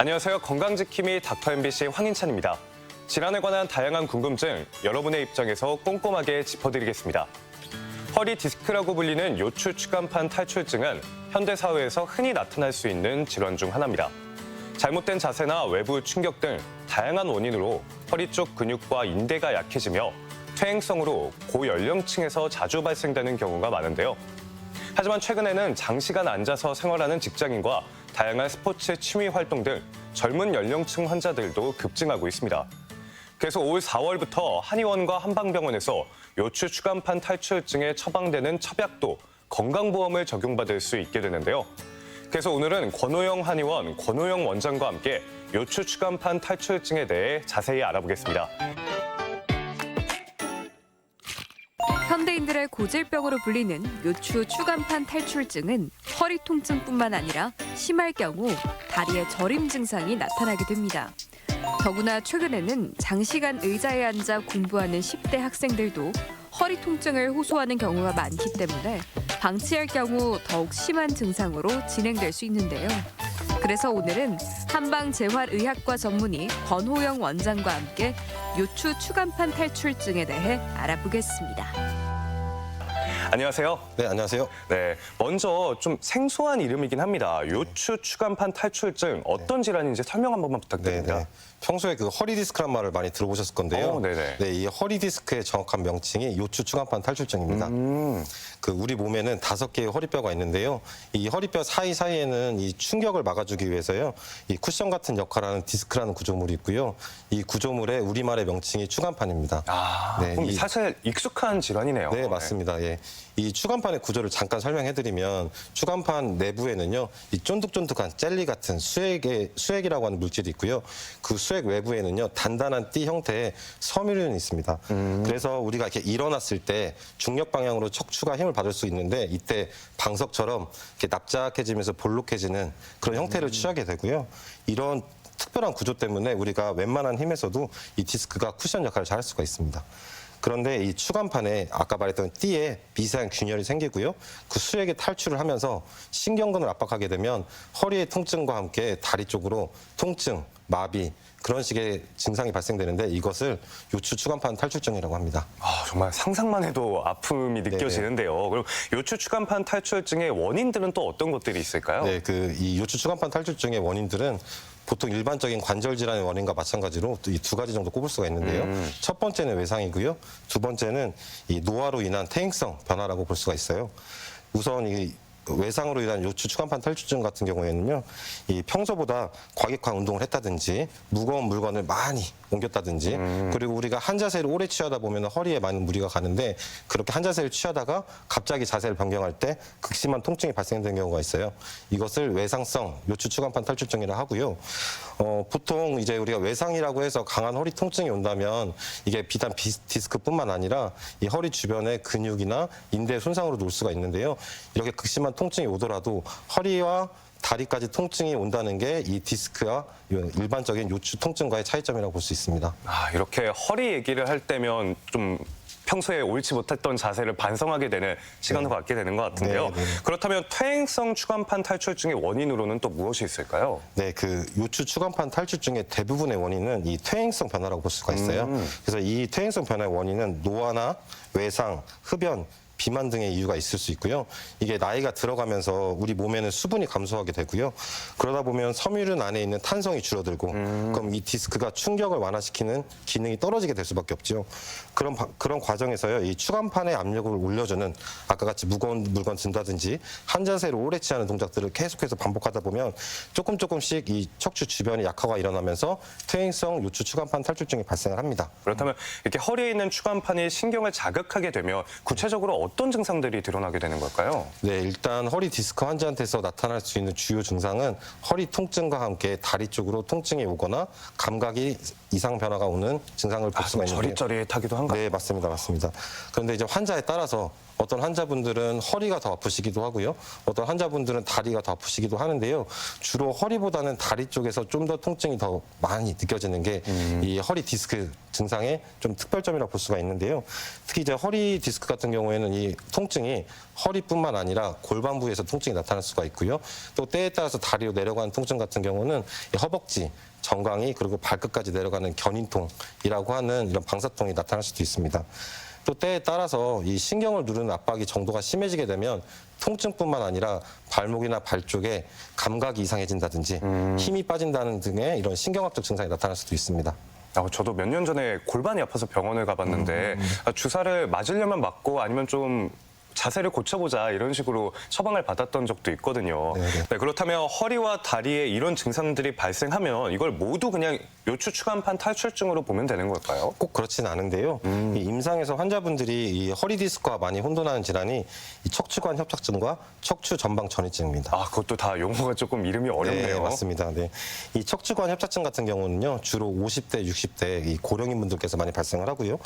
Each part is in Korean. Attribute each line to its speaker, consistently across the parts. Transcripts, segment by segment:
Speaker 1: 안녕하세요. 건강지킴이 닥터 MBC 황인찬입니다. 질환에 관한 다양한 궁금증 여러분의 입장에서 꼼꼼하게 짚어드리겠습니다. 허리 디스크라고 불리는 요추 추간판 탈출증은 현대 사회에서 흔히 나타날 수 있는 질환 중 하나입니다. 잘못된 자세나 외부 충격 등 다양한 원인으로 허리 쪽 근육과 인대가 약해지며 퇴행성으로 고연령층에서 자주 발생되는 경우가 많은데요. 하지만 최근에는 장시간 앉아서 생활하는 직장인과 다양한 스포츠 취미 활동 등 젊은 연령층 환자들도 급증하고 있습니다. 그래서 올 4월부터 한의원과 한방병원에서 요추 추간판 탈출증에 처방되는 첩약도 건강보험을 적용받을 수 있게 되는데요. 그래서 오늘은 권호영 한의원 권호영 원장과 함께 요추 추간판 탈출증에 대해 자세히 알아보겠습니다.
Speaker 2: 현대인들의 고질병으로 불리는 요추 추간판 탈출증은 허리 통증뿐만 아니라 심할 경우 다리에 저림 증상이 나타나게 됩니다. 더구나 최근에는 장시간 의자에 앉아 공부하는 10대 학생들도 허리 통증을 호소하는 경우가 많기 때문에 방치할 경우 더욱 심한 증상으로 진행될 수 있는데요. 그래서 오늘은 한방재활의학과 전문의 권호영 원장과 함께 요추 추간판 탈출증에 대해 알아보겠습니다.
Speaker 1: 안녕하세요.
Speaker 3: 네, 안녕하세요.
Speaker 1: 네, 먼저 좀 생소한 이름이긴 합니다. 요추 추간판 탈출증 어떤 질환인지 설명 한 번만 부탁드립니다.
Speaker 3: 네. 평소에 그 허리 디스크란 말을 많이 들어보셨을 건데요.
Speaker 1: 네네.
Speaker 3: 네, 이 허리 디스크의 정확한 명칭이 요추 추간판 탈출증입니다. 그 우리 몸에는 5개의 허리뼈가 있는데요. 이 허리뼈 사이사이에는 이 충격을 막아주기 위해서요. 이 쿠션 같은 역할을 하는 디스크라는 구조물이 있고요. 이 구조물의 우리말의 명칭이 추간판입니다. 네,
Speaker 1: 그럼 사실 익숙한 질환이네요.
Speaker 3: 네, 맞습니다. 예. 이 추간판의 구조를 잠깐 설명해드리면 추간판 내부에는요, 이 쫀득쫀득한 젤리 같은 수액이라고 하는 물질이 있고요. 그 수액 외부에는요, 단단한 띠 형태의 섬유륜이 있습니다. 그래서 우리가 이렇게 일어났을 때 중력 방향으로 척추가 힘을 받을 수 있는데 이때 방석처럼 이렇게 납작해지면서 볼록해지는 그런 형태를 취하게 되고요. 이런 특별한 구조 때문에 우리가 웬만한 힘에서도 이 디스크가 쿠션 역할을 잘 할 수가 있습니다. 그런데 이 추간판에 아까 말했던 띠에 미세한 균열이 생기고요. 그 수액이 탈출을 하면서 신경근을 압박하게 되면 허리의 통증과 함께 다리 쪽으로 통증, 마비 그런 식의 증상이 발생되는데 이것을 요추 추간판 탈출증이라고 합니다.
Speaker 1: 정말 상상만 해도 아픔이 느껴지는데요. 그럼 요추 추간판 탈출증의 원인들은 또 어떤 것들이 있을까요?
Speaker 3: 네, 이 요추 추간판 탈출증의 원인들은 보통 일반적인 관절 질환의 원인과 마찬가지로 이 2가지 정도 꼽을 수가 있는데요. 첫 번째는 외상이고요. 두 번째는 이 노화로 인한 퇴행성 변화라고 볼 수가 있어요. 우선 이 외상으로 인한 요추 추간판 탈출증 같은 경우에는요, 이 평소보다 과격한 운동을 했다든지 무거운 물건을 많이 옮겼다든지 그리고 우리가 한 자세를 오래 취하다 보면 허리에 많은 무리가 가는데 그렇게 한 자세를 취하다가 갑자기 자세를 변경할 때 극심한 통증이 발생되는 경우가 있어요. 이것을 외상성 요추 추간판 탈출증이라고 하고요. 보통 이제 우리가 외상이라고 해서 강한 허리 통증이 온다면 이게 비단 디스크뿐만 아니라 이 허리 주변의 근육이나 인대 손상으로 올 수가 있는데요. 이렇게 극심한 통증이 오더라도 허리와 다리까지 통증이 온다는 게 이 디스크와 일반적인 요추 통증과의 차이점이라고 볼 수 있습니다.
Speaker 1: 이렇게 허리 얘기를 할 때면 좀 평소에 옳지 못했던 자세를 반성하게 되는 시간을 갖게 되는 것 같은데요.
Speaker 3: 네.
Speaker 1: 그렇다면 퇴행성 추간판 탈출증의 원인으로는 또 무엇이 있을까요?
Speaker 3: 네, 그 요추 추간판 탈출증의 대부분의 원인은 이 퇴행성 변화라고 볼 수가 있어요. 그래서 이 퇴행성 변화의 원인은 노화나 외상, 흡연, 비만 등의 이유가 있을 수 있고요. 이게 나이가 들어가면서 우리 몸에는 수분이 감소하게 되고요. 그러다 보면 섬유륜 안에 있는 탄성이 줄어들고 그럼 이 디스크가 충격을 완화시키는 기능이 떨어지게 될 수밖에 없죠. 그런 과정에서요. 이 추간판의 압력을 올려주는 아까 같이 무거운 물건 든다든지 한 자세로 오래 취하는 동작들을 계속해서 반복하다 보면 조금씩 이 척추 주변이 약화가 일어나면서 퇴행성 요추 추간판 탈출증이 발생을 합니다.
Speaker 1: 그렇다면 이렇게 허리에 있는 추간판이 신경을 자극하게 되면 구체적으로 어떤 증상들이 드러나게 되는 걸까요?
Speaker 3: 네, 일단 허리 디스크 환자한테서 나타날 수 있는 주요 증상은 허리 통증과 함께 다리 쪽으로 통증이 오거나 감각이 이상 변화가 오는 증상을 볼 수가 있는데요.
Speaker 1: 저릿저릿하기도 한가요?
Speaker 3: 네, 맞습니다. 그런데 이제 환자에 따라서 어떤 환자분들은 허리가 더 아프시기도 하고요. 어떤 환자분들은 다리가 더 아프시기도 하는데요. 주로 허리보다는 다리 쪽에서 좀 더 통증이 더 많이 느껴지는 게 이 허리 디스크 증상의 좀 특별점이라고 볼 수가 있는데요. 특히 이제 허리 디스크 같은 경우에는 이 통증이 허리뿐만 아니라 골반 부위에서 통증이 나타날 수가 있고요. 또 때에 따라서 다리로 내려가는 통증 같은 경우는 이 허벅지, 정강이 그리고 발끝까지 내려가는 견인통이라고 하는 이런 방사통이 나타날 수도 있습니다. 또 때에 따라서 이 신경을 누르는 압박이 정도가 심해지게 되면 통증뿐만 아니라 발목이나 발 쪽에 감각이 이상해진다든지 힘이 빠진다는 등의 이런 신경학적 증상이 나타날 수도 있습니다.
Speaker 1: 저도 몇 년 전에 골반이 아파서 병원을 가봤는데 주사를 맞으려면 맞고 아니면 좀 자세를 고쳐보자 이런 식으로 처방을 받았던 적도 있거든요. 네, 그렇다면 허리와 다리에 이런 증상들이 발생하면 이걸 모두 그냥 요추 추간판 탈출증으로 보면 되는 걸까요?
Speaker 3: 꼭 그렇진 않은데요. 이 임상에서 환자분들이 이 허리 디스크와 많이 혼돈하는 질환이 이 척추관 협착증과 척추 전방 전이증입니다.
Speaker 1: 그것도 다 용어가 조금 이름이 어렵네요.
Speaker 3: 네, 맞습니다. 네. 이 척추관 협착증 같은 경우는요, 주로 50대, 60대 이 고령인 분들께서 많이 발생을 하고요.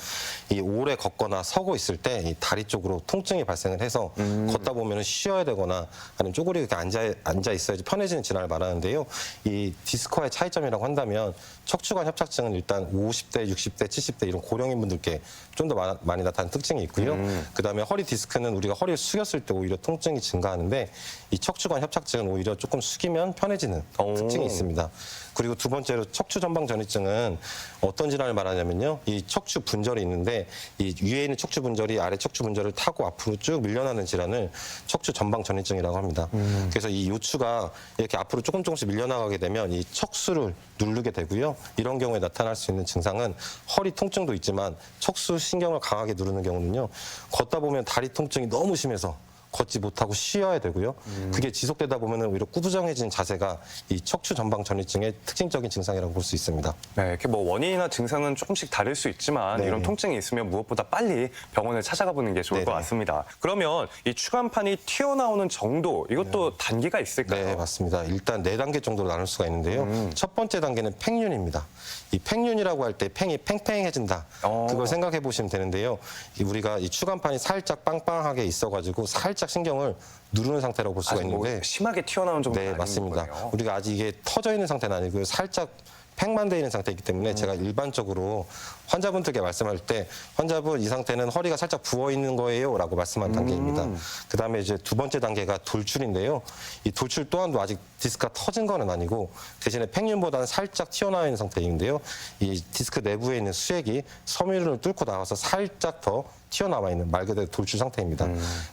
Speaker 3: 이 오래 걷거나 서고 있을 때 이 다리 쪽으로 통증이 발생을 해서 걷다 보면 쉬어야 되거나 아니면 쪼그리고 이렇게 앉아 있어야지 편해지는 질환을 말하는데요. 이 디스크와의 차이점이라고 한다면 척추관 협착증은 일단 50대, 60대, 70대 이런 고령인 분들께 좀 더 많이 나타나는 특징이 있고요. 그다음에 허리 디스크는 우리가 허리를 숙였을 때 오히려 통증이 증가하는데 이 척추관 협착증은 오히려 조금 숙이면 편해지는 특징이 있습니다. 그리고 두 번째로 척추 전방 전이증은 어떤 질환을 말하냐면요. 이 척추 분절이 있는데 이 위에 있는 척추 분절이 아래 척추 분절을 타고 앞으로 쭉 밀려나는 질환을 척추 전방 전이증이라고 합니다. 그래서 이 요추가 이렇게 앞으로 조금씩 밀려나가게 되면 이 척수를 누르게 되고요. 이런 경우에 나타날 수 있는 증상은 허리 통증도 있지만 척수 신경을 강하게 누르는 경우는요. 걷다 보면 다리 통증이 너무 심해서 걷지 못하고 쉬어야 되고요. 그게 지속되다 보면 오히려 꾸부정해진 자세가 이 척추 전방 전이증의 특징적인 증상이라고 볼 수 있습니다.
Speaker 1: 네, 이렇게 뭐 원인이나 증상은 조금씩 다를 수 있지만 이런 통증이 있으면 무엇보다 빨리 병원을 찾아가 보는 게 좋을 것 같습니다. 그러면 이 추간판이 튀어나오는 정도 이것도 단계가 있을까요?
Speaker 3: 네, 맞습니다. 일단 4단계 정도로 나눌 수가 있는데요. 첫 번째 단계는 팽윤입니다. 이 팽윤이라고 할 때 팽이 팽팽해진다. 그걸 생각해 보시면 되는데요. 우리가 이 추간판이 살짝 빵빵하게 있어가지고 살짝 신경을 누르는 상태라고 볼 수가 있는데
Speaker 1: 뭐 심하게 튀어나온 정도는
Speaker 3: 네,
Speaker 1: 아닌
Speaker 3: 맞습니다.
Speaker 1: 거예요.
Speaker 3: 우리가 아직 이게 터져 있는 상태는 아니고요. 살짝 팽만 되어 있는 상태이기 때문에 제가 일반적으로 환자분들께 말씀할 때 환자분 이 상태는 허리가 살짝 부어 있는 거예요 라고 말씀한 단계입니다. 그다음에 이제 두 번째 단계가 돌출인데요. 이 돌출 또한도 아직 디스크가 터진 건 아니고 대신에 팽윤보다는 살짝 튀어나와 있는 상태인데요. 이 디스크 내부에 있는 수액이 섬유를 뚫고 나와서 살짝 더 튀어나와 있는 말 그대로 돌출 상태입니다.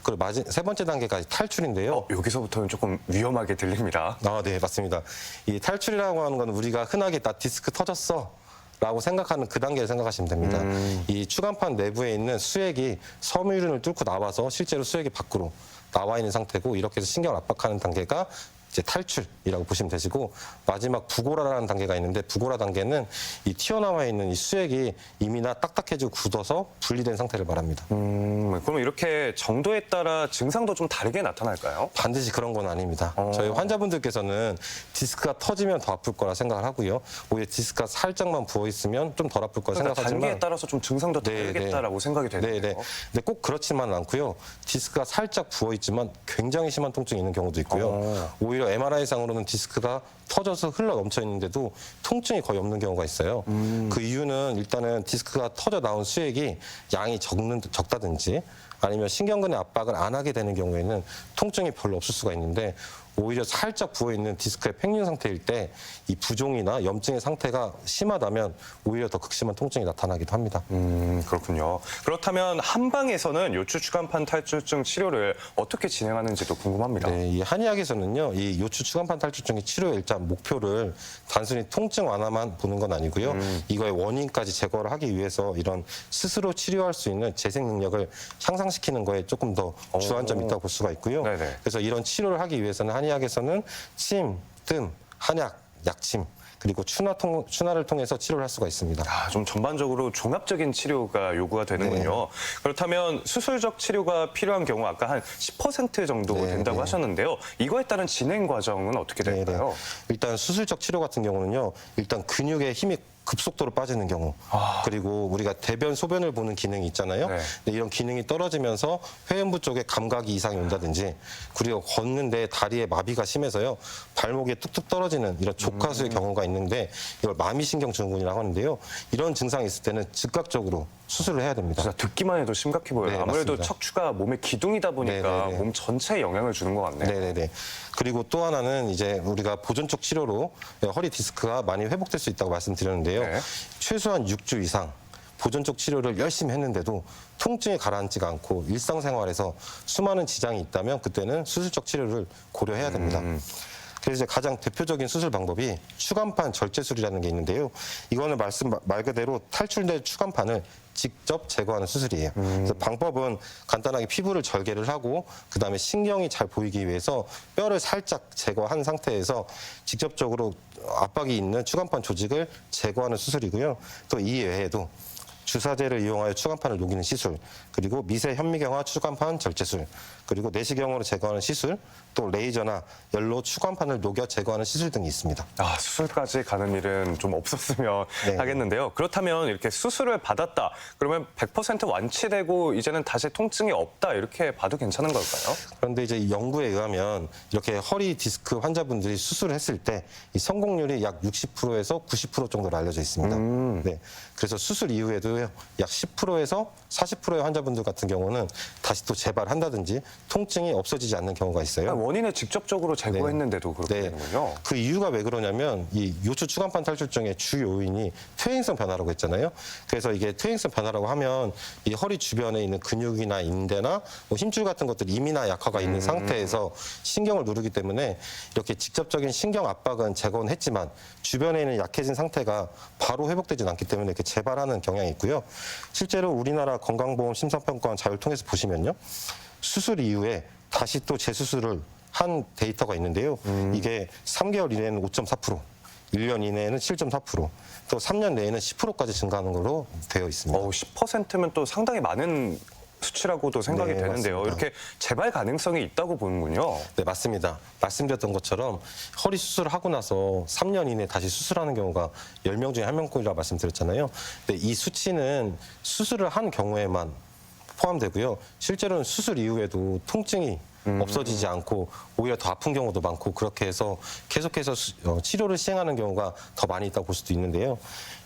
Speaker 3: 그리고 세 번째 단계까지 탈출인데요.
Speaker 1: 여기서부터는 조금 위험하게 들립니다.
Speaker 3: 네, 맞습니다. 이 탈출이라고 하는 건 우리가 흔하게 나 디스크 터졌어 라고 생각하는 그 단계를 생각하시면 됩니다. 이 추간판 내부에 있는 수액이 섬유륜을 뚫고 나와서 실제로 수액이 밖으로 나와 있는 상태고 이렇게 해서 신경을 압박하는 단계가 이제 탈출이라고 보시면 되시고 마지막 부고라라는 단계가 있는데 부고라 단계는 이 튀어나와 있는 이 수액이 이미나 딱딱해지고 굳어서 분리된 상태를 말합니다.
Speaker 1: 그럼 이렇게 정도에 따라 증상도 좀 다르게 나타날까요?
Speaker 3: 반드시 그런 건 아닙니다. 저희 환자분들께서는 디스크가 터지면 더 아플 거라 생각을 하고요. 오히려 디스크가 살짝만 부어 있으면 좀 덜 아플 거라 생각하지만
Speaker 1: 단계에 따라서 좀 증상도 다르겠다라고 생각이 되는데요.
Speaker 3: 근데 꼭 그렇지만은 않고요. 디스크가 살짝 부어 있지만 굉장히 심한 통증이 있는 경우도 있고요. 오히려 MRI상으로는 디스크가 터져서 흘러 넘쳐 있는데도 통증이 거의 없는 경우가 있어요. 그 이유는 일단은 디스크가 터져 나온 수액이 양이 적다든지 아니면 신경근의 압박을 안 하게 되는 경우에는 통증이 별로 없을 수가 있는데 오히려 살짝 부어있는 디스크의 팽윤 상태일 때 이 부종이나 염증의 상태가 심하다면 오히려 더 극심한 통증이 나타나기도 합니다.
Speaker 1: 그렇군요. 그렇다면 한방에서는 요추 추간판 탈출증 치료를 어떻게 진행하는지도 궁금합니다.
Speaker 3: 네, 이 한의학에서는요, 이 요추 추간판 탈출증의 치료의 일단 목표를 단순히 통증 완화만 보는 건 아니고요. 이거의 원인까지 제거를 하기 위해서 이런 스스로 치료할 수 있는 재생 능력을 향상시키는 거에 조금 더 주안점이 있다고 볼 수가 있고요. 그래서 이런 치료를 하기 위해서는 한의학에서는 침, 뜸, 한약, 약침 그리고 추나를 통해서 치료를 할 수가 있습니다.
Speaker 1: 좀 전반적으로 종합적인 치료가 요구가 되는군요. 그렇다면 수술적 치료가 필요한 경우 아까 한 10% 정도 된다고 하셨는데요. 이거에 따른 진행 과정은 어떻게 될까요?
Speaker 3: 일단 수술적 치료 같은 경우는요. 일단 근육에 힘이 급속도로 빠지는 경우 그리고 우리가 대변, 소변을 보는 기능이 있잖아요. 근데 이런 기능이 떨어지면서 회음부 쪽에 감각이 이상이 온다든지 그리고 걷는데 다리에 마비가 심해서요. 발목에 뚝뚝 떨어지는 이런 족하수의 경우가 있는데 이걸 마미신경 증후군이라고 하는데요. 이런 증상이 있을 때는 즉각적으로 수술을 해야 됩니다.
Speaker 1: 진짜 듣기만 해도 심각해 보여요.
Speaker 3: 네,
Speaker 1: 아무래도
Speaker 3: 맞습니다.
Speaker 1: 척추가 몸의 기둥이다 보니까
Speaker 3: 네네네.
Speaker 1: 몸 전체에 영향을 주는 것 같네요.
Speaker 3: 네네네. 그리고 또 하나는 이제 우리가 보존적 치료로 허리 디스크가 많이 회복될 수 있다고 말씀드렸는데요.
Speaker 1: 네.
Speaker 3: 최소한 6주 이상 보존적 치료를 열심히 했는데도 통증이 가라앉지가 않고 일상생활에서 수많은 지장이 있다면 그때는 수술적 치료를 고려해야 됩니다. 그래서 이제 가장 대표적인 수술 방법이 추간판 절제술이라는 게 있는데요. 이거는 말 그대로 탈출된 추간판을 직접 제거하는 수술이에요. 그래서 방법은 간단하게 피부를 절개를 하고 그다음에 신경이 잘 보이기 위해서 뼈를 살짝 제거한 상태에서 직접적으로 압박이 있는 추간판 조직을 제거하는 수술이고요. 또 이 외에도 주사제를 이용하여 추간판을 녹이는 시술, 그리고 미세 현미경화 추간판 절제술, 그리고 내시경으로 제거하는 시술, 또 레이저나 열로 추간판을 녹여 제거하는 시술 등이 있습니다.
Speaker 1: 아, 수술까지 가는 일은 좀 없었으면
Speaker 3: 네.
Speaker 1: 하겠는데요. 그렇다면 이렇게 수술을 받았다. 그러면 100% 완치되고 이제는 다시 통증이 없다. 이렇게 봐도 괜찮은 걸까요?
Speaker 3: 그런데 이제 연구에 의하면 이렇게 허리 디스크 환자분들이 수술을 했을 때 이 성공률이 약 60%에서 90% 정도로 알려져 있습니다. 네. 그래서 수술 이후에도 약 10%에서 40%의 환자분들 같은 경우는 다시 또 재발한다든지 통증이 없어지지 않는 경우가 있어요.
Speaker 1: 원인을 직접적으로 제거했는데도 그렇게 되는군요.
Speaker 3: 그 이유가 왜 그러냐면 이 요추 추간판 탈출증의 주 요인이 퇴행성 변화라고 했잖아요. 그래서 이게 퇴행성 변화라고 하면 이 허리 주변에 있는 근육이나 인대나 뭐 힘줄 같은 것들이 이미나 약화가 있는 상태에서 신경을 누르기 때문에 이렇게 직접적인 신경 압박은 제거는 했지만 주변에 있는 약해진 상태가 바로 회복되진 않기 때문에 이렇게 재발하는 경향이 있고요. 실제로 우리나라 건강보험 심사평가원 자료를 통해서 보시면요. 수술 이후에 다시 또 재수술을 한 데이터가 있는데요. 이게 3개월 이내에는 5.4%, 1년 이내에는 7.4%, 또 3년 내에는 10%까지 증가하는 걸로 되어 있습니다.
Speaker 1: 10%면 또 상당히 많은 수치라고도 생각이
Speaker 3: 네,
Speaker 1: 되는데요.
Speaker 3: 맞습니다.
Speaker 1: 이렇게 재발 가능성이 있다고 보는군요.
Speaker 3: 네, 맞습니다. 말씀드렸던 것처럼 허리 수술을 하고 나서 3년 이내에 다시 수술하는 경우가 10명 중에 1명꼴이라고 말씀드렸잖아요. 근데 이 수치는 수술을 한 경우에만 포함되고요. 실제로는 수술 이후에도 통증이 없어지지 않고 오히려 더 아픈 경우도 많고 그렇게 해서 계속해서 치료를 시행하는 경우가 더 많이 있다고 볼 수도 있는데요.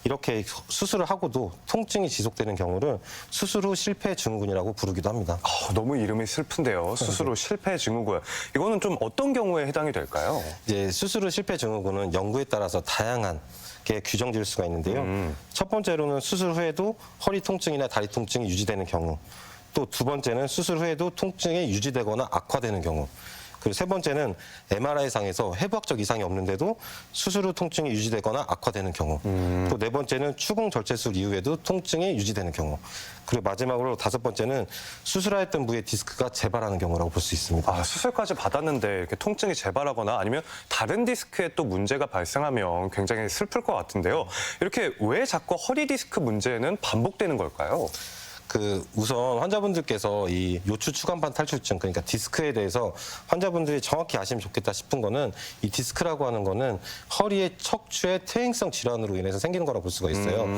Speaker 3: 이렇게 수술을 하고도 통증이 지속되는 경우를 수술 후 실패 증후군이라고 부르기도 합니다.
Speaker 1: 너무 이름이 슬픈데요. 수술 후 실패 증후군. 이거는 좀 어떤 경우에 해당이 될까요?
Speaker 3: 이제 수술 후 실패 증후군은 연구에 따라서 다양한 게 규정 지을 수가 있는데요. 첫 번째로는 수술 후에도 허리 통증이나 다리 통증이 유지되는 경우. 또 두 번째는 수술 후에도 통증이 유지되거나 악화되는 경우. 그리고 세 번째는 MRI상에서 해부학적 이상이 없는데도 수술 후 통증이 유지되거나 악화되는 경우. 또 네 번째는 추궁 절제술 이후에도 통증이 유지되는 경우. 그리고 마지막으로 다섯 번째는 수술하였던 부위의 디스크가 재발하는 경우라고 볼 수 있습니다.
Speaker 1: 수술까지 받았는데 이렇게 통증이 재발하거나 아니면 다른 디스크에 또 문제가 발생하면 굉장히 슬플 것 같은데요. 이렇게 왜 자꾸 허리 디스크 문제는 반복되는 걸까요?
Speaker 3: 우선 환자분들께서 이 요추 추간판 탈출증, 그러니까 디스크에 대해서 환자분들이 정확히 아시면 좋겠다 싶은 거는 이 디스크라고 하는 거는 허리의 척추의 퇴행성 질환으로 인해서 생기는 거라고 볼 수가 있어요.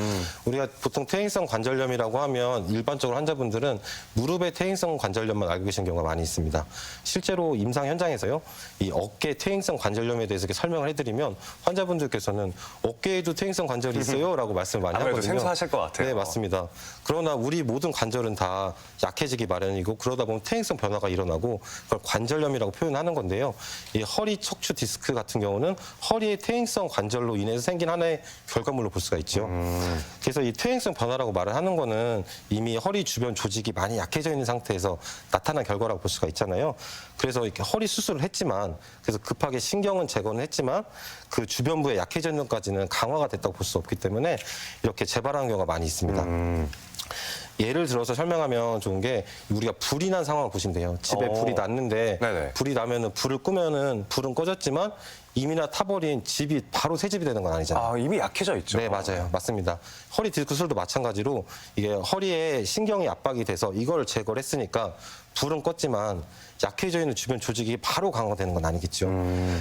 Speaker 3: 우리가 보통 퇴행성 관절염이라고 하면 일반적으로 환자분들은 무릎의 퇴행성 관절염만 알고 계신 경우가 많이 있습니다. 실제로 임상 현장에서요, 이 어깨 퇴행성 관절염에 대해서 이렇게 설명을 해드리면 환자분들께서는 어깨에도 퇴행성 관절이 있어요라고 말씀을 많이
Speaker 1: 아무래도
Speaker 3: 하거든요.
Speaker 1: 생소하실 것 같아요.
Speaker 3: 네, 맞습니다. 그러나 우리 모든 관절은 다 약해지기 마련이고 그러다 보면 퇴행성 변화가 일어나고 그걸 관절염이라고 표현하는 건데요. 이 허리 척추 디스크 같은 경우는 허리의 퇴행성 관절로 인해서 생긴 하나의 결과물로 볼 수가 있죠. 그래서 이 퇴행성 변화라고 말을 하는 거는 이미 허리 주변 조직이 많이 약해져 있는 상태에서 나타난 결과라고 볼 수가 있잖아요. 그래서 이렇게 허리 수술을 했지만 그래서 급하게 신경은 제거는 했지만 그 주변부에 약해져 있는 것까지는 강화가 됐다고 볼 수 없기 때문에 이렇게 재발하는 경우가 많이 있습니다. 예를 들어서 설명하면 좋은 게 우리가 불이 난 상황을 보시면 돼요. 집에 불이 났는데
Speaker 1: 네네.
Speaker 3: 불이 나면은 불을 끄면은 불은 꺼졌지만 이미나 타버린 집이 바로 새 집이 되는 건 아니잖아요.
Speaker 1: 이미 약해져 있죠.
Speaker 3: 네, 맞아요. 맞습니다. 허리 디스크 수술도 마찬가지로 이게 허리에 신경이 압박이 돼서 이걸 제거를 했으니까 불은 껐지만 약해져 있는 주변 조직이 바로 강화되는 건 아니겠죠.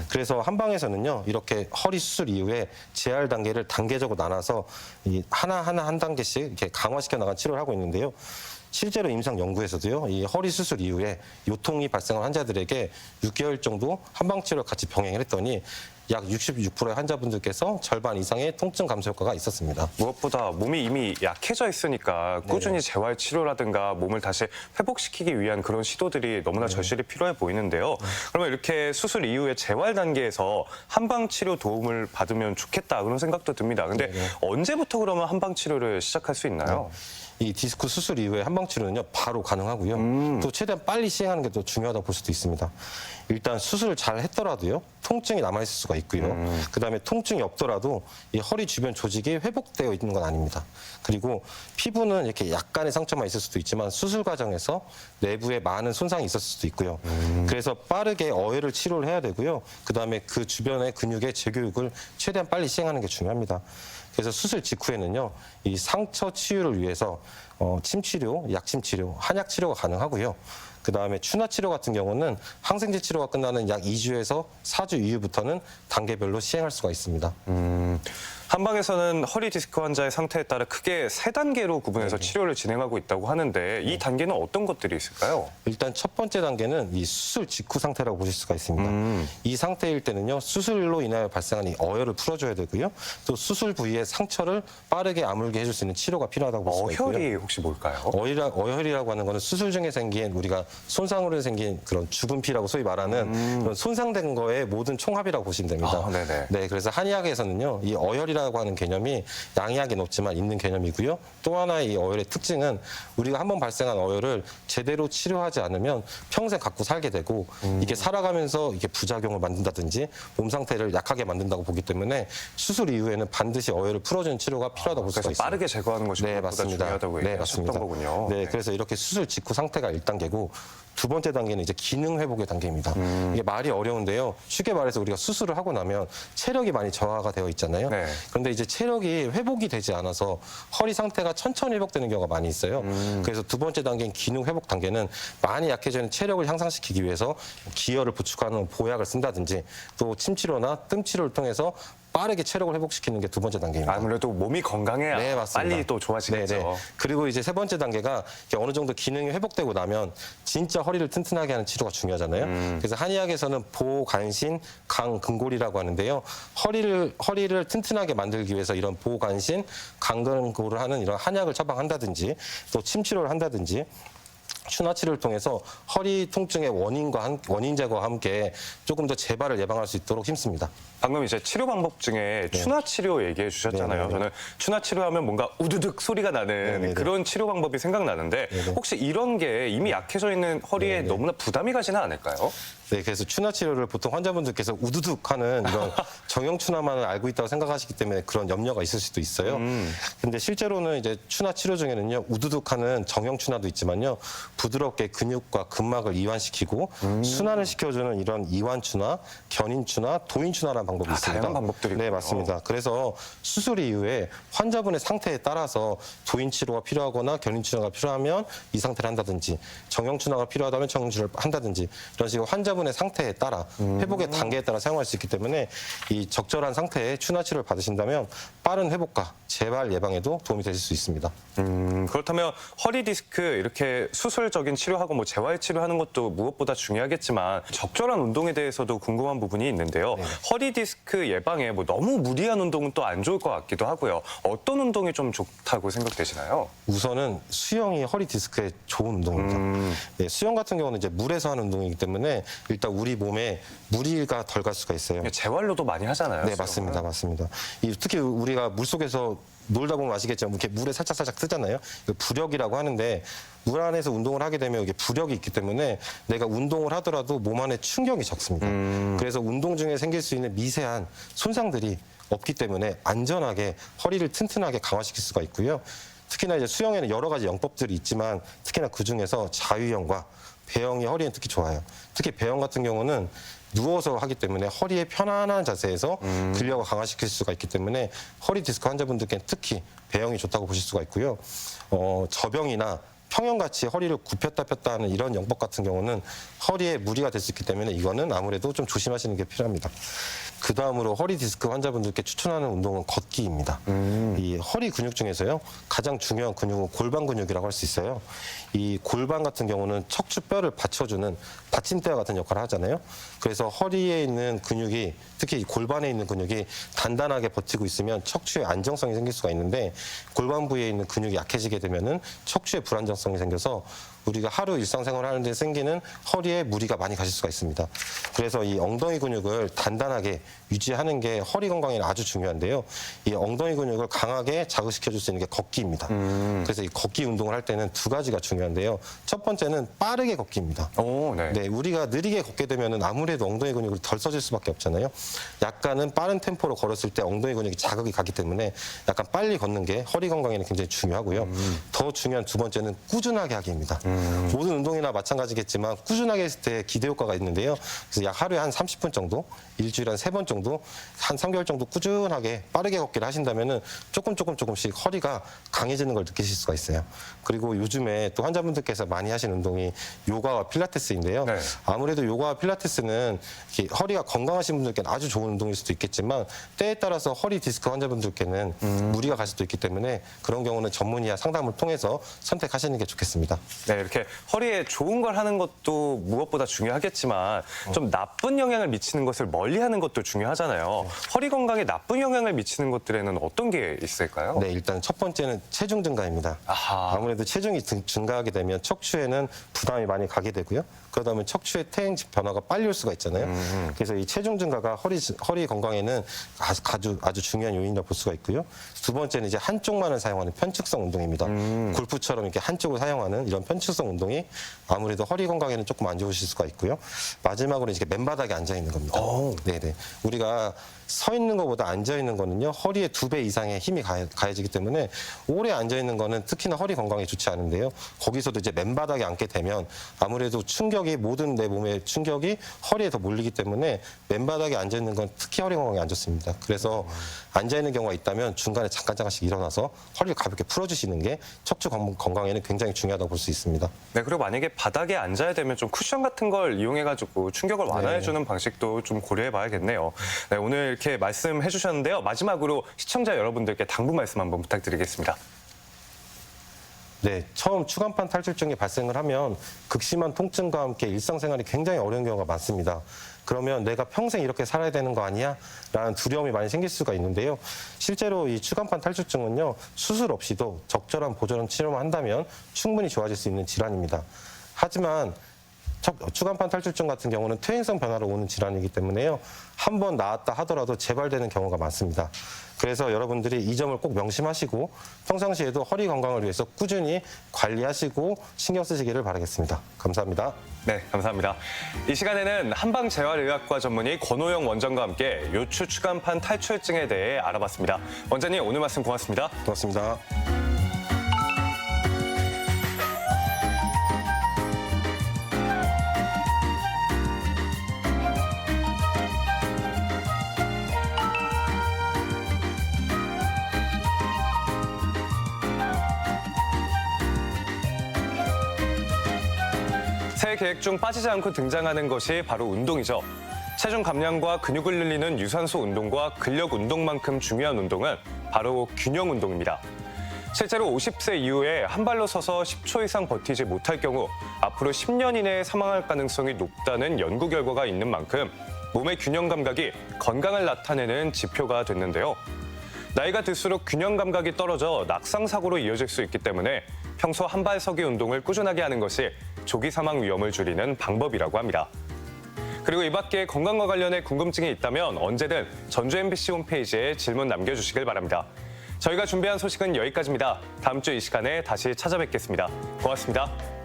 Speaker 3: 그래서 한방에서는요, 이렇게 허리 수술 이후에 재활 단계를 단계적으로 나눠서 이 하나하나 한 단계씩 이렇게 강화시켜 나간 치료를 하고 있는데요. 실제로 임상 연구에서도요, 이 허리 수술 이후에 요통이 발생한 환자들에게 6개월 정도 한방치료를 같이 병행을 했더니 약 66%의 환자분들께서 절반 이상의 통증 감소 효과가 있었습니다.
Speaker 1: 무엇보다 몸이 이미 약해져 있으니까 꾸준히 재활 치료라든가 몸을 다시 회복시키기 위한 그런 시도들이 너무나 절실히 필요해 보이는데요. 그러면 이렇게 수술 이후에 재활 단계에서 한방 치료 도움을 받으면 좋겠다 그런 생각도 듭니다. 근데 언제부터 그러면 한방 치료를 시작할 수 있나요?
Speaker 3: 이 디스크 수술 이후에 한방 치료는요 바로 가능하고요. 또 최대한 빨리 시행하는 게 더 중요하다고 볼 수도 있습니다. 일단 수술을 잘 했더라도요 통증이 남아 있을 수가 있고요. 그다음에 통증이 없더라도 이 허리 주변 조직이 회복되어 있는 건 아닙니다. 그리고 피부는 이렇게 약간의 상처만 있을 수도 있지만 수술 과정에서 내부에 많은 손상이 있었을 수도 있고요. 그래서 빠르게 어혈을 치료를 해야 되고요. 그다음에 그 주변의 근육의 재교육을 최대한 빨리 시행하는 게 중요합니다. 그래서 수술 직후에는요, 이 상처 치유를 위해서 침치료, 약침치료, 한약치료가 가능하고요. 그다음에 추나치료 같은 경우는 항생제 치료가 끝나는 약 2주에서 4주 이후부터는 단계별로 시행할 수가 있습니다.
Speaker 1: 한방에서는 허리 디스크 환자의 상태에 따라 크게 3단계로 구분해서 치료를 진행하고 있다고 하는데 이 단계는 어떤 것들이 있을까요?
Speaker 3: 일단 첫 번째 단계는 이 수술 직후 상태라고 보실 수가 있습니다. 이 상태일 때는요, 수술로 인하여 발생한 이 어혈을 풀어줘야 되고요. 또 수술 부위의 상처를 빠르게 아물게 해줄 수 있는 치료가 필요하다고 볼 수가 있고요.
Speaker 1: 어혈이 혹시 뭘까요?
Speaker 3: 어혈이라고 하는 거는 수술 중에 생긴 우리가 손상으로 생긴 그런 주근피라고 소위 말하는 그런 손상된 거의 모든 총합이라고 보시면 됩니다.
Speaker 1: 네네.
Speaker 3: 네, 그래서 한의학에서는요, 이 어혈이라고 하는 개념이 양의학엔 없지만 있는 개념이고요. 또 하나의 이 어혈의 특징은 우리가 한번 발생한 어혈을 제대로 치료하지 않으면 평생 갖고 살게 되고 이게 살아가면서 이게 부작용을 만든다든지 몸 상태를 약하게 만든다고 보기 때문에 수술 이후에는 반드시 어혈을 풀어주는 치료가 필요하다고 볼 수가
Speaker 1: 그래서
Speaker 3: 있습니다.
Speaker 1: 빠르게 제거하는 것이
Speaker 3: 네,
Speaker 1: 보다
Speaker 3: 맞습니다.
Speaker 1: 중요하다고
Speaker 3: 네,
Speaker 1: 얘기하셨던
Speaker 3: 맞습니다.
Speaker 1: 거군요.
Speaker 3: 네, 그래서 이렇게 수술 직후 상태가 1단계고 두 번째 단계는 이제 기능 회복의 단계입니다. 이게 말이 어려운데요. 쉽게 말해서 우리가 수술을 하고 나면 체력이 많이 저하가 되어 있잖아요.
Speaker 1: 네.
Speaker 3: 그런데 이제 체력이 회복이 되지 않아서 허리 상태가 천천히 회복되는 경우가 많이 있어요. 그래서 두 번째 단계인 기능 회복 단계는 많이 약해져 있는 체력을 향상시키기 위해서 기혈을 보충하는 보약을 쓴다든지 또 침치료나 뜸치료를 통해서 빠르게 체력을 회복시키는 게 두 번째 단계입니다.
Speaker 1: 아무래도 몸이 건강해야
Speaker 3: 네, 맞습니다.
Speaker 1: 빨리 또 좋아지겠죠.
Speaker 3: 네네. 그리고 이제 세 번째 단계가 이렇게 어느 정도 기능이 회복되고 나면 진짜 허리를 튼튼하게 하는 치료가 중요하잖아요. 그래서 한의학에서는 보간신, 강근골이라고 하는데요. 허리를 튼튼하게 만들기 위해서 이런 보간신, 강근골을 하는 이런 한약을 처방한다든지 또 침치료를 한다든지 추나치료를 통해서 허리 통증의 원인 제거와 함께 조금 더 재발을 예방할 수 있도록 힘씁니다.
Speaker 1: 방금 이제 치료 방법 중에 추나 치료 얘기해 주셨잖아요.
Speaker 3: 네네네.
Speaker 1: 저는 추나 치료하면 뭔가 우두둑 소리가 나는
Speaker 3: 네네네.
Speaker 1: 그런 치료 방법이 생각나는데 혹시 이런 게 이미 약해져 있는 허리에 너무나 부담이 가지는 않을까요?
Speaker 3: 네, 그래서 추나 치료를 보통 환자분들께서 우두둑하는 이런 정형 추나만을 알고 있다고 생각하시기 때문에 그런 염려가 있을 수도 있어요. 근데 실제로는 이제 추나 치료 중에는요, 우두둑하는 정형 추나도 있지만요, 부드럽게 근육과 근막을 이완시키고 순환을 시켜주는 이런 이완 추나, 견인 추나, 도인 추나라는 방법이 있습니다.
Speaker 1: 다양한 방법들이
Speaker 3: 네,
Speaker 1: 있군요.
Speaker 3: 맞습니다. 그래서 수술 이후에 환자분의 상태에 따라서 도인 치료가 필요하거나 견인 치료가 필요하면 이 상태를 한다든지 정형 추나가 필요하다면 정형 치료를 한다든지 이런 식으로 환자분의 상태에 따라 회복의 단계에 따라 사용할 수 있기 때문에 이 적절한 상태에 추나 치료를 받으신다면 빠른 회복과 재발 예방에도 도움이 되실 수 있습니다.
Speaker 1: 그렇다면 허리 디스크 이렇게 수술적인 치료하고 뭐 재활 치료하는 것도 무엇보다 중요하겠지만 적절한 운동에 대해서도 궁금한 부분이 있는데요. 허리 디스크 예방에 뭐 너무 무리한 운동은 또 안 좋을 것 같기도 하고요. 어떤 운동이 좀 좋다고 생각되시나요?
Speaker 3: 우선은 수영이 허리 디스크에 좋은 운동입니다. 네, 수영 같은 경우는 이제 물에서 하는 운동이기 때문에 일단 우리 몸에 무리가 덜 갈 수가 있어요.
Speaker 1: 재활로도 많이 하잖아요.
Speaker 3: 네,
Speaker 1: 수영은.
Speaker 3: 맞습니다. 맞습니다. 특히 우리가 물속에서 놀다 보면 아시겠지만 이렇게 물에 살짝 뜨잖아요. 이거 부력이라고 하는데 물 안에서 운동을 하게 되면 이게 부력이 있기 때문에 내가 운동을 하더라도 몸 안에 충격이 적습니다. 그래서 운동 중에 생길 수 있는 미세한 손상들이 없기 때문에 안전하게 허리를 튼튼하게 강화시킬 수가 있고요. 특히나 이제 수영에는 여러 가지 영법들이 있지만 특히나 그 중에서 자유형과 배영이 허리에 특히 좋아요. 특히 배영 같은 경우는 누워서 하기 때문에 허리의 편안한 자세에서 근력을 강화시킬 수가 있기 때문에 허리 디스크 환자분들께는 특히 배영이 좋다고 보실 수가 있고요. 저병이나 평형같이 허리를 굽혔다 폈다 하는 이런 영법 같은 경우는 허리에 무리가 될 수 있기 때문에 이거는 아무래도 좀 조심하시는 게 필요합니다. 그 다음으로 허리 디스크 환자분들께 추천하는 운동은 걷기입니다. 이 허리 근육 중에서요 가장 중요한 근육은 골반 근육이라고 할 수 있어요. 이 골반 같은 경우는 척추 뼈를 받쳐주는 받침대와 같은 역할을 하잖아요. 그래서 허리에 있는 근육이 특히 이 골반에 있는 근육이 단단하게 버티고 있으면 척추에 안정성이 생길 수가 있는데 골반 부위에 있는 근육이 약해지게 되면은 척추에 불안정성이 생겨서 우리가 하루 일상생활을 하는데 생기는 허리에 무리가 많이 가실 수가 있습니다. 그래서 이 엉덩이 근육을 단단하게 유지하는 게 허리 건강에 아주 중요한데요. 이 엉덩이 근육을 강하게 자극시켜 줄 수 있는 게 걷기입니다. 그래서 이 걷기 운동을 할 때는 두 가지가 중요한데요. 첫 번째는 빠르게 걷기입니다.
Speaker 1: 오, 네.
Speaker 3: 네, 우리가 느리게 걷게 되면은 아무래도 엉덩이 근육을 덜 써질 수밖에 없잖아요. 약간은 빠른 템포로 걸었을 때 엉덩이 근육이 자극이 가기 때문에 약간 빨리 걷는 게 허리 건강에는 굉장히 중요하고요. 더 중요한 두 번째는 꾸준하게 하기입니다. 모든 운동이나 마찬가지겠지만 꾸준하게 했을 때 기대 효과가 있는데요. 그래서 약 하루에 한 30분 정도, 일주일에 한 3번 정도, 한 3개월 정도 꾸준하게 빠르게 걷기를 하신다면은 조금씩 허리가 강해지는 걸 느끼실 수가 있어요. 그리고 요즘에 또 환자분들께서 많이 하시는 운동이 요가와 필라테스인데요.
Speaker 1: 네.
Speaker 3: 아무래도 요가와 필라테스는 이렇게 허리가 건강하신 분들께는 아주 좋은 운동일 수도 있겠지만 때에 따라서 허리 디스크 환자분들께는 무리가 갈 수도 있기 때문에 그런 경우는 전문의와 상담을 통해서 선택하시는 게 좋겠습니다.
Speaker 1: 네, 이렇게 허리에 좋은 걸 하는 것도 무엇보다 중요하겠지만 좀 나쁜 영향을 미치는 것을 멀리하는 것도 중요하잖아요. 허리 건강에 나쁜 영향을 미치는 것들에는 어떤 게 있을까요?
Speaker 3: 네, 일단 첫 번째는 체중 증가입니다.
Speaker 1: 아하.
Speaker 3: 아무래도 체중이 증가하게 되면 척추에는 부담이 많이 가게 되고요. 그러다 보면 척추의 퇴행 변화가 빨리 올 수가 있잖아요. 그래서 이 체중 증가가 허리 건강에는 아주 중요한 요인이라고 볼 수가 있고요. 두 번째는 이제 한쪽만을 사용하는 편측성 운동입니다. 골프처럼 이렇게 한쪽을 사용하는 이런 편측성 운동이 아무래도 허리 건강에는 조금 안 좋으실 수가 있고요. 마지막으로 이제 맨바닥에 앉아 있는 겁니다. 네네. 우리가 서 있는 것보다 앉아 있는 거는요 허리의 2배 이상의 힘이 가해지기 때문에 오래 앉아 있는 거는 특히나 허리 건강에 좋지 않은데요. 거기서도 이제 맨바닥에 앉게 되면 아무래도 충격이 모든 내 몸의 충격이 허리에 더 몰리기 때문에 맨바닥에 앉아 있는 건 특히 허리 건강에 안 좋습니다. 그래서 앉아 있는 경우가 있다면 중간에 잠깐씩 일어나서 허리를 가볍게 풀어주시는 게 척추 건강에는 굉장히 중요하다고 볼 수 있습니다.
Speaker 1: 네, 그리고 만약에 바닥에 앉아야 되면 좀 쿠션 같은 걸 이용해가지고 충격을 완화해주는 방식도 좀 고려해봐야겠네요. 네, 오늘 이렇게 말씀해 주셨는데요. 마지막으로 시청자 여러분들께 당부 말씀 한번 부탁드리겠습니다.
Speaker 3: 네, 처음 추간판 탈출증이 발생을 하면 극심한 통증과 함께 일상생활이 굉장히 어려운 경우가 많습니다. 그러면 내가 평생 이렇게 살아야 되는 거 아니야? 라는 두려움이 많이 생길 수가 있는데요. 실제로 이 추간판 탈출증은요, 수술 없이도 적절한 보존 치료만 한다면 충분히 좋아질 수 있는 질환입니다. 하지만 추간판 탈출증 같은 경우는 퇴행성 변화로 오는 질환이기 때문에요. 한 번 나았다 하더라도 재발되는 경우가 많습니다. 그래서 여러분들이 이 점을 꼭 명심하시고 평상시에도 허리 건강을 위해서 꾸준히 관리하시고 신경 쓰시기를 바라겠습니다. 감사합니다.
Speaker 1: 네, 감사합니다. 이 시간에는 한방재활의학과 전문의 권호영 원장과 함께 요추 추간판 탈출증에 대해 알아봤습니다. 원장님, 오늘 말씀 고맙습니다.
Speaker 3: 고맙습니다.
Speaker 1: 새 계획 중 빠지지 않고 등장하는 것이 바로 운동이죠. 체중 감량과 근육을 늘리는 유산소 운동과 근력 운동만큼 중요한 운동은 바로 균형 운동입니다. 실제로 50세 이후에 한 발로 서서 10초 이상 버티지 못할 경우 앞으로 10년 이내에 사망할 가능성이 높다는 연구 결과가 있는 만큼 몸의 균형 감각이 건강을 나타내는 지표가 됐는데요. 나이가 들수록 균형 감각이 떨어져 낙상 사고로 이어질 수 있기 때문에 평소 한발서기 운동을 꾸준하게 하는 것이 조기 사망 위험을 줄이는 방법이라고 합니다. 그리고 이 밖에 건강과 관련해 궁금증이 있다면 언제든 전주 MBC 홈페이지에 질문 남겨주시길 바랍니다. 저희가 준비한 소식은 여기까지입니다. 다음 주 이 시간에 다시 찾아뵙겠습니다. 고맙습니다.